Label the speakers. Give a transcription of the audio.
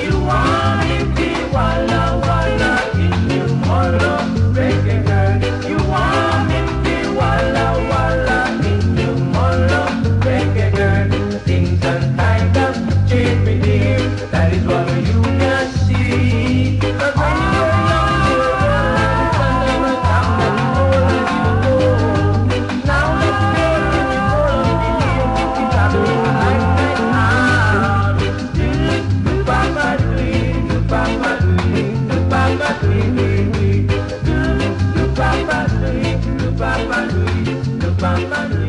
Speaker 1: You want it, walla walla, in you molo, reggae girl. You want it, walla walla, in you molo, reggae girl. Things and times have changed with him, that is what you can see. But when you were young, you were never come and hold you go. Now let's go to the world, it's happening like that now. Do papa do, do papa do, do papa do, do papa do, do papa do, do papa do.